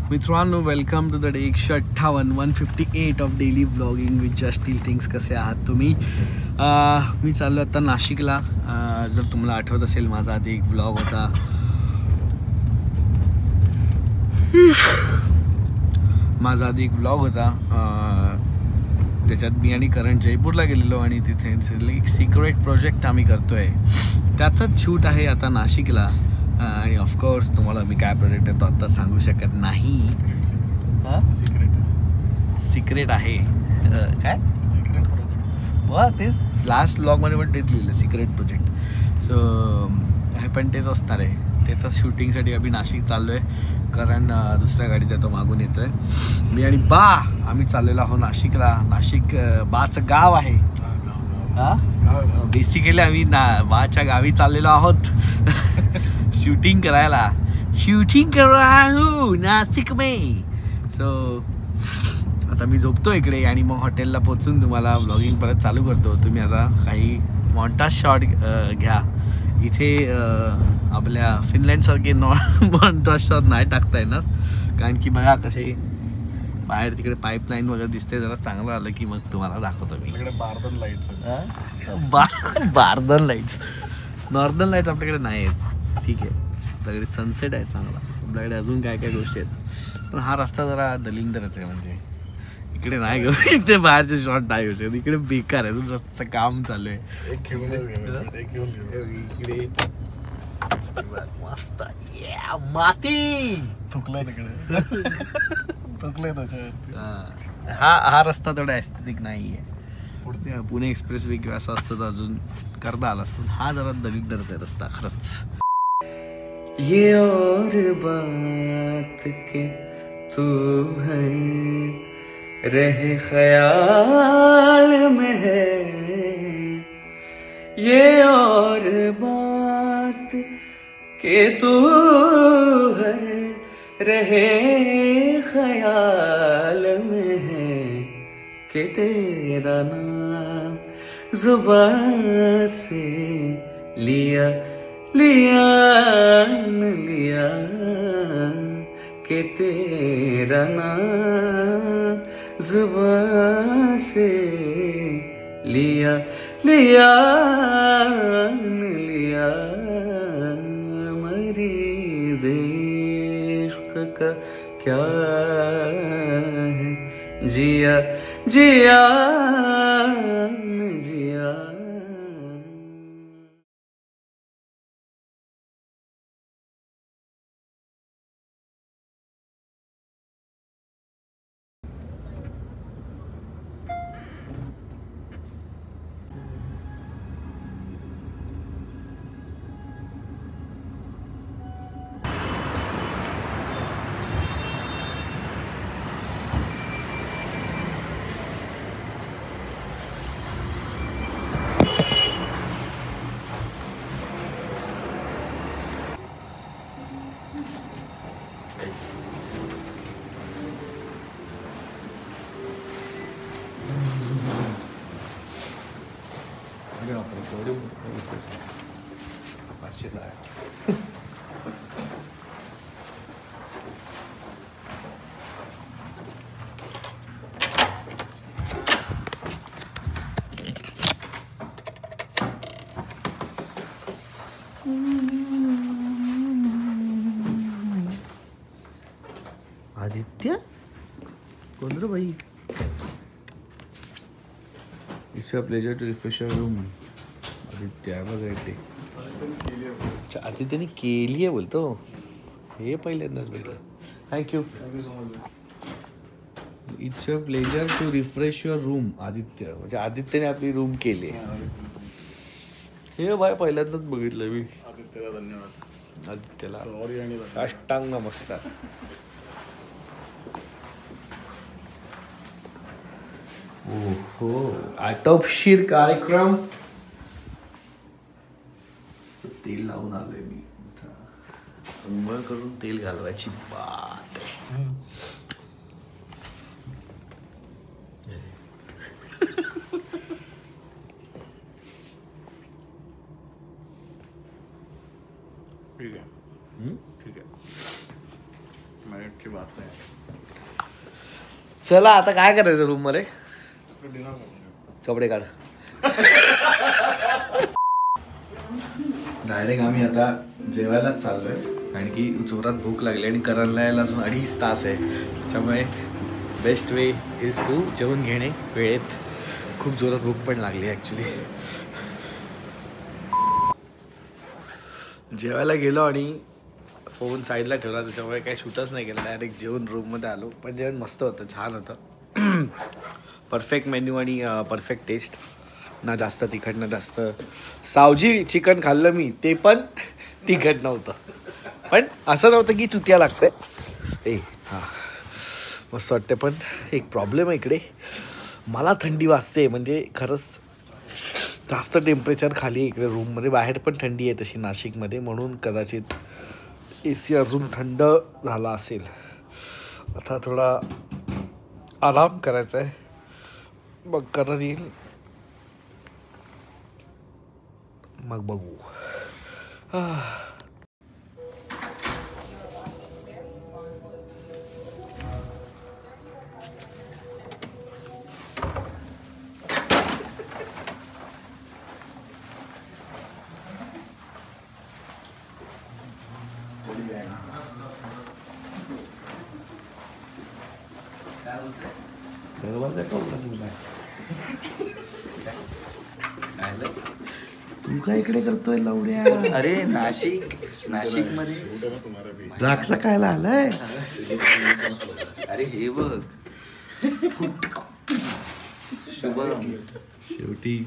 मित्रांनो, welcome to the day 158 of daily vlogging with just still things. कसे आहात तुम्ही? मी चाललो आता नाशिकला. जर तुम्हाला आठवत असेल, माझा आधी एक व्लॉग होता. त्याच्यात मी आणि करण जयपूरला गेलेलो आणि तिथे एक सिक्रेट प्रोजेक्ट आम्ही करतोय. त्याचाच शूट आहे आता नाशिकला. आणि ऑफकोर्स तुम्हाला मी काय प्रोजेक्ट आहे तो आता सांगू शकत नाही. सिक्रेट आहे. काय सिक्रेट प्रोजेक्ट? वा, तेच लास्ट ब्लॉगमध्ये पण तेच लिहिलं, सिक्रेट प्रोजेक्ट. सो हे पण तेच असणार आहे. त्याचं शूटिंगसाठी आम्ही नाशिक चाललो आहे. कारण दुसऱ्या गाडीत तो मागून येतो आहे. मी आणि बा आम्ही चाललेलो आहोत नाशिकला. नाशिक बाचं गाव आहे. बेसिकली आम्ही बाच्या गावी चाललेलो आहोत शूटिंग करायला. नाशिक में. सो आता मी झोपतो इकडे आणि मग हॉटेलला पोचून तुम्हाला व्लॉगिंग परत चालू करतो. तुम्ही आता काही मॉन्टाज शॉट घ्या. इथे आपल्या फिनलँडसारखे मॉन्टाज शॉट नाही टाकता येणार, कारण की बघा कसे बाहेर तिकडे पाईपलाईन वगैरे दिसते. जरा चांगलं आलं की मग तुम्हाला दाखवतो मी. बार्दन लाईट्स, बार्दन लाईट्स. नॉर्दर्न लाईट्स आपल्याकडे नाही आहेत. ठीक आहे, आपल्याकडे सनसेट आहे चांगला. आपल्याकडे अजून काय काय गोष्टी आहेत. पण हा रस्ता जरा दलिंदरच आहे. म्हणजे इकडे नाही घेऊ, इथे बाहेरचे शॉट नाही घेऊ शकत. इकडे बेकार आहे. अजून रस्त्याचं काम चालू आहे. इकडे मस्त माती थुकलंय तिकडे. थुकलंय त्याच्यावरती. हा रस्ता थोडा एस्थेटिक नाही आहे. पुढे पुणे एक्सप्रेस वे किंवा असं असतं तर अजून करता आला असतं. हा जरा दलिंदरच आहे रस्ता खरंच. ये और बात के तू है रहे ख्याल में है. ये और बात के तू है रहे ख्याल में है कि तेरा नाम जुबान से लिया लिया न लिया कि तेरा नाम जुबान से लिया लिया न लिया. मरीज़ इश्क का क्या है, जिया जिया न जिया. आदित्य कोण रे भाई? It's a pleasure to refresh your room. Aditya बघा इथे. आदित्यने केली आहे बोलतो. हे पहिल्यांदाच भेटलं. Thank you. It's a pleasure to refresh your room. Aditya म्हणजे आदित्यने आपली रूम केली. हे भाई पहिल्यांदाच बघितलं मी. आदित्यला धन्यवाद. आदित्यला सॉरी आणि अष्टांग नमस्कार. ओहो, आटोपशीर कार्यक्रम. तेल लावून आलोय मी. अंघोळ करून तेल घालवायची बात आहे. ठीक आहे. ठीक आहे. की बात नाही. चला आता काय करायचं रूम मध्ये. डिनर करूया. कपडे काढ. डायरेक्ट आम्ही आता जेवायलाच चाललोय कारण की जोरात भूक लागली आणि करणला यायला अजून 2.5 तास आहे. त्याच्यामुळे बेस्ट वे इज टू जेवण घेणे वेळेत. खूप जोरात भूक पण लागली ॲक्च्युली. जेवायला गेलो आणि फोन साईडला ठेवला त्याच्यामुळे काही शूटच नाही केलं. डायरेक्ट जेवण रूममध्ये आलो. पण जेवण मस्त होतं, छान होतं. परफेक्ट मेन्यू आणि परफेक्ट टेस्ट. ना जास्त तिखट ना जास्त. सावजी चिकन खाल्लं मी, ते पण तिखट नव्हतं. पण असं नव्हतं की चुतिया लागतंय. हां मस्त वाटते. पण एक प्रॉब्लेम आहे इकडे, मला थंडी वाजते. म्हणजे खरंच जास्त टेम्परेचर खाली आहे इकडे रूममध्ये. बाहेर पण थंडी आहे तशी नाशिकमध्ये, म्हणून कदाचित AC अजून थंड झाला असेल. आता थोडा आराम करायचा आहे, मग करत येईल, मग बघू. दरवाजा का उघडला? तू काय इकडे करतोय लवड्या? अरे नाशिक मध्ये द्राक्ष खायला आलाय? अरे हे बघ शुभम. शेवटी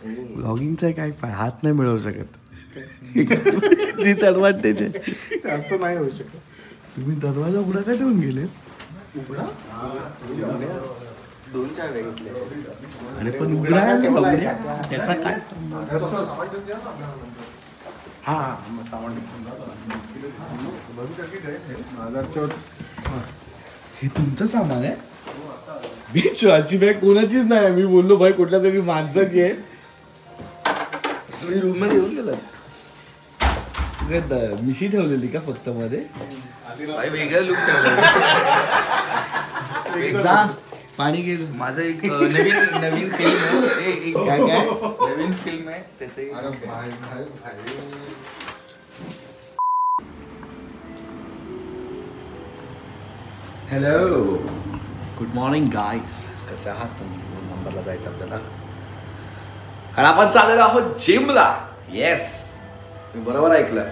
ब्लॉगिंगचा काय हात नाही मिळवू शकत. डिसएडव्हान्टेज आहे. असं नाही होऊ शकत. तुम्ही दरवाजा उघडा काय ठेवून गेले? उघडा 2 चाव्या घेतल्या. आणि पण उघडा त्याचा काय हे तुमचं सामान आहे? मी अशी बॅग कोणाचीच नाही. मी बोललो भाई कुठल्या तरी माणसाची आहे. तुम्ही रूम मध्ये येऊन गेला? मिशी ठेवलेली का फक्त मध्ये? वेगळा लुक ठेवला. पाणी घे. माझं एक नवीन फिल्म आहे. काय नवीन फिल्म आहे त्याचं. Hello, good morning guys. कसे आहात तुम्ही? 2 नंबरला जायचं आपल्याला. आणि आपण चाललेलो आहोत जिमला. येस, तुम्ही बरोबर ऐकलं.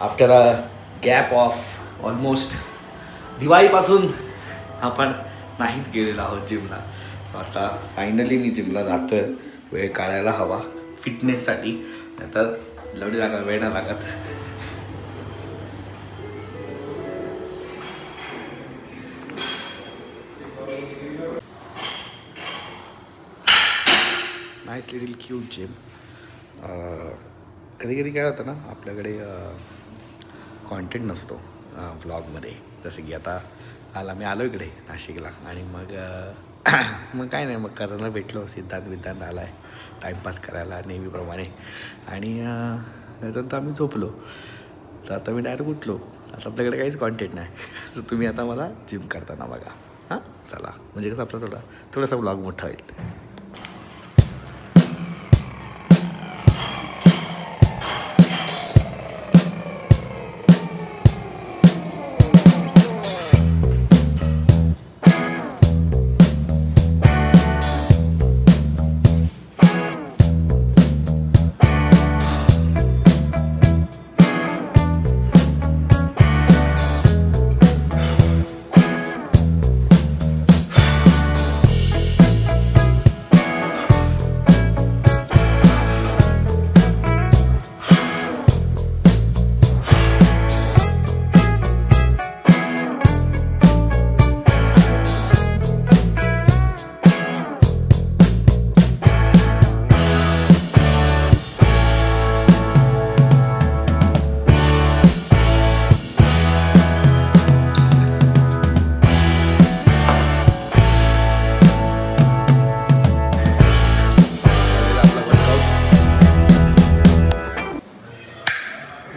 After a gap of almost दिवाळीपासून आपण नाहीच गेलेलो आहोत जिमला. सो आता फायनली मी जिमला जातोय. वेळ काढायला हवा फिटनेससाठी, नाहीतर लवडी लागत वेळ नाही लागत. Nice little cute gym. कधी कधी काय होतं ना, आपल्याकडे कॉन्टेंट नसतो व्लॉगमध्ये. जसं की आता मी आलो इकडे नाशिकला आणि मग काय नाही, मग करायला भेटलो. सिद्धांत आला आहे टाईमपास करायला नेहमीप्रमाणे. आणि त्याच्यानंतर आम्ही झोपलो. तर आता मी डायरेक्ट उठलो. आता आपल्याकडे काहीच कॉन्टेंट नाही. तर तुम्ही आता मला जिम करताना बघा. हां चला, म्हणजे कसं आपला थोडासा व्लॉग मोठा होईल.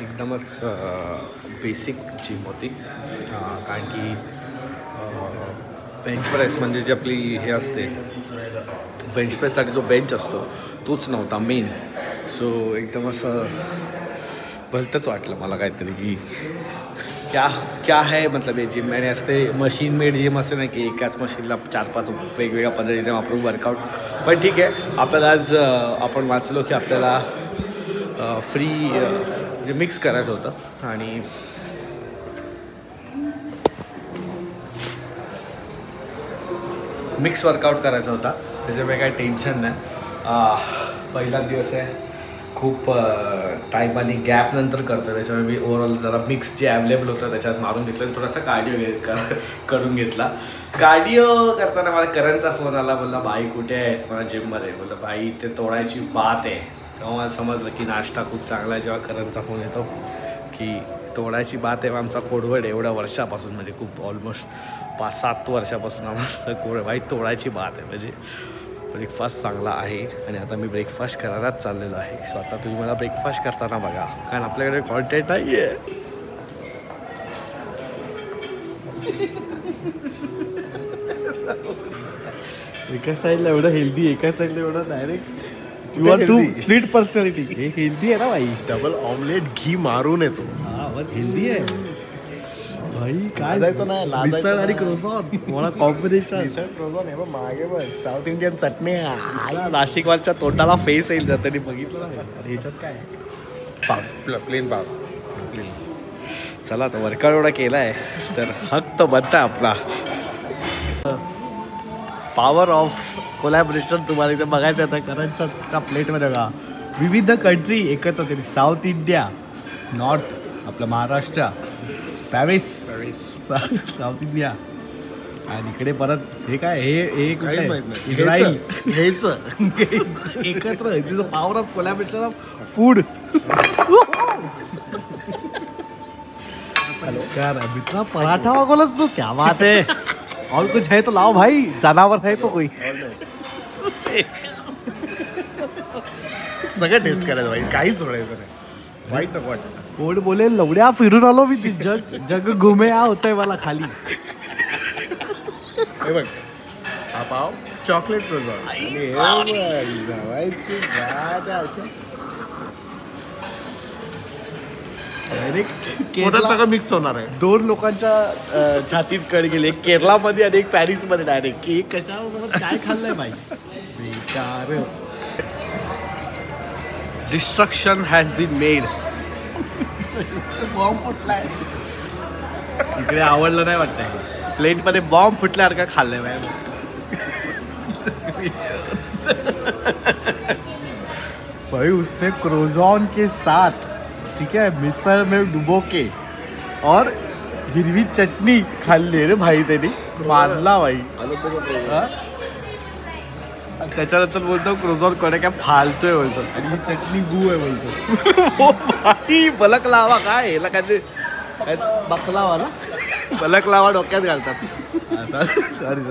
एकदमच बेसिक जिम होती कारण की बेंच प्रेस म्हणजे जी आपली हे असते बेंच प्रेससाठी जो बेंच असतो तोच नव्हता मेन. सो एकदम असं भलतंच वाटलं मला काहीतरी की क्या है मतलब हे जिम. आणि असते मशीन मेड जिम असे नाही की एकाच मशीनला 4-5 वेगवेगळ्या पद्धतीने वापरून वर्कआउट. पण ठीक आहे, आपल्याला आज आपण वाचलो की आपल्याला फ्री म्हणजे मिक्स करायचं होतं आणि मिक्स वर्कआउट करायचा होता. त्याच्यामुळे काही टेन्शन नाही. पहिला दिवस आहे, खूप टाईम आणि गॅप नंतर करतो. त्याच्यामुळे मी ओव्हरऑल जरा मिक्स जे अवेलेबल होतं त्याच्यात मारून घेतलं आणि थोडासा कार्डिओ करून घेतला. कार्डिओ करताना मला करणचा फोन आला, बोलला भाई कुठे आहेस? मला जिममध्ये. बोललं भाई इथे तोडायची बात आहे. तेव्हा मला समजलं की नाश्ता खूप चांगला आहे. जेव्हा करणचा फोन येतो की तोडायची बात आहे, आमचा कोडवर्ड एवढ्या वर्षापासून म्हणजे खूप ऑलमोस्ट 5-7 वर्षापासून आम्हाला भाई तोडायची बात आहे. म्हणजे ब्रेकफास्ट चांगला आहे आणि आता मी ब्रेकफास्ट करायलाच चाललेलो आहे. सो आता तुम्ही मला ब्रेकफास्ट करताना बघा कारण आपल्याकडे कॉन्टेंट नाही आहे. एका साईडला एवढं हेल्दी, एका साईडला एवढं डायरेक्ट टू स्प्लिट पर्सनॅलिटी. हे हेल्दी आहे ना भाई. डबल ऑमलेट घी मारून येतो. हा बस हेल्दी आहे भाई. काय लाजायचं नाही, लाजायचं मिसळ आणि नाही. क्रोसॉन मला कॉम्बिनेशन. मिसळ क्रोझॉन आहे मागे बस साऊथ इंडियन चटणी आहे. नाशिकवालच्या तोंडाला फेस येईल जर त्यांनी बघितलं नाही. अरे ह्याच्यात काय आहे? पाव प्लेन पाव. चला तर वर्कआउट एवढा केला आहे तर हक तर बनता आपला. पॉवर ऑफ कोलॅबरेशन तुम्हाला इथे बघायचं आहे. करंटच्या प्लेटमध्ये बघा विविध कंट्री एकत्र केली. साऊथ इंडिया, नॉर्थ आपलं महाराष्ट्र, पॅरिस, साऊथ इंडिया आणि इकडे परत हे काय हे काहीच माहित नाही. इस्राईल घ्यायचं एकत्र. This power of collaboration of food. यार मित्रा पराठा मागवलास तू, क्या बात है. और कुछ है तो लाओ भाई, जनावर है तो कोई. सगळं टेस्ट करायचं भाई, काहीच सोडायचं नाही. वाईट नको वाटत. कोण बोले लवड्या फिरून आलो मी. जग घुमे होतंय मला खाली. हे बघ हा पाव चॉकलेट क्रोझॉन. पोटात सगळं मिक्स होणार आहे. 2 लोकांच्या छातीत कड गेले, एक केरलामध्ये आणि एक पॅरिसमध्ये डायरेक्ट की कशासोबत काय खाल्लंय बाई. Destruction has been made. Bomb फुटलाय इकडे. आवडलं नाही वाटतंय. प्लेटमध्ये बॉम्ब फुटल्यासारखं खाल्लंय बाई. भाई उसने क्रोज़ॉन के साथ ठीक है मिसळ में डुबो के और हिरवी चटणी खाल्ली रे भाई. त्यांनी मारला भाई. त्याच्यानंतर बोलतो क्रोझॉन कडे काय फालतोय बोलतो आणि ही चटणी गू आहे बोलतो. भाई बलक लावा काय ह्याला काय बकलावा ना, बलक लावा डोक्यात घालतात. सॉरी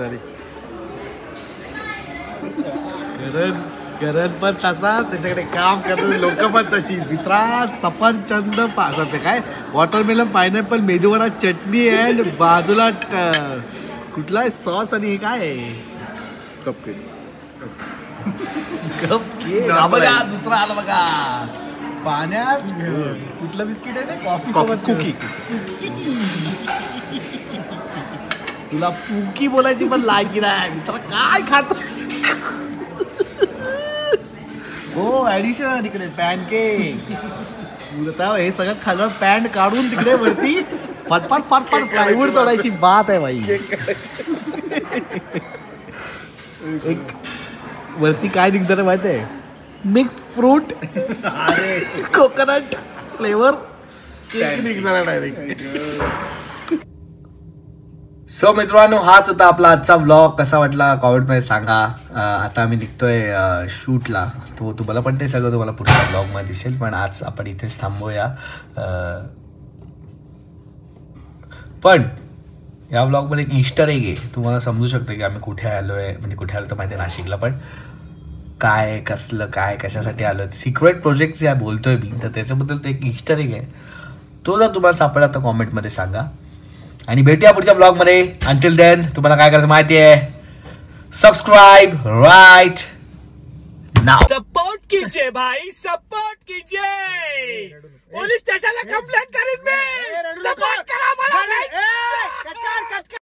करण पण तसाच, त्याच्याकडे काम करतात लोक पण तशीच. मित्रा सफरचंद असं काय watermelon, pineapple, medu vada, chutney and बाजूला कुठला सॉस आणि हे काय आहे कपकेक. बघा दुसरा आला बघा पाण्यात. कुठलं बिस्किट आहे ना, कॉफी सोबत कुकी. तुला पुकी बोलायची पण लायकी नाही मित्र. काय खात हो ऍडिशन तिकडे पॅनकेक. हे सगळं खाल्लं पॅन्ट काढून तिकडे वरती फटफट प्लायवूड तोडायची बात आहे बाई. एक वरती काय निघतं माहिती आहे, मिक्स फ्रूट अरे कोकोनट फ्लेवर केक निघणार डायरेक्ट. सो मित्रांनो हाच होता आपला आजचा व्लॉग. कसा वाटला कॉमेंटमध्ये सांगा. आता आम्ही निघतोय शूटला, तो तुम्हाला पण ते सगळं तुम्हाला पुढच्या व्लॉगमध्ये दिसेल. पण आज आपण इथेच थांबूया. पण या व्लॉगमध्ये एक इस्टर एग आहे, तुम्हाला समजू शकतं की आम्ही कुठे आलो आहे. म्हणजे कुठे आलो तर माहिती आहे नाशिकला, पण काय कसलं काय कशासाठी आलं सिक्रेट प्रोजेक्ट जे बोलतोय मी तर त्याच्याबद्दल तो एक इस्टर एग आहे तो जर तुम्हाला सापडला तर कॉमेंटमध्ये सांगा आणि भेटूया पुढच्या ब्लॉगमध्ये अंटिल देन तुम्हाला काय करायचं माहिती आहे सबस्क्राईब राईट नाउ सपोर्ट कीजिए भाई सपोर्ट कीजिए पुलिस स्टेशन ला कंप्लेंट करीन मी सपोर्ट करा मला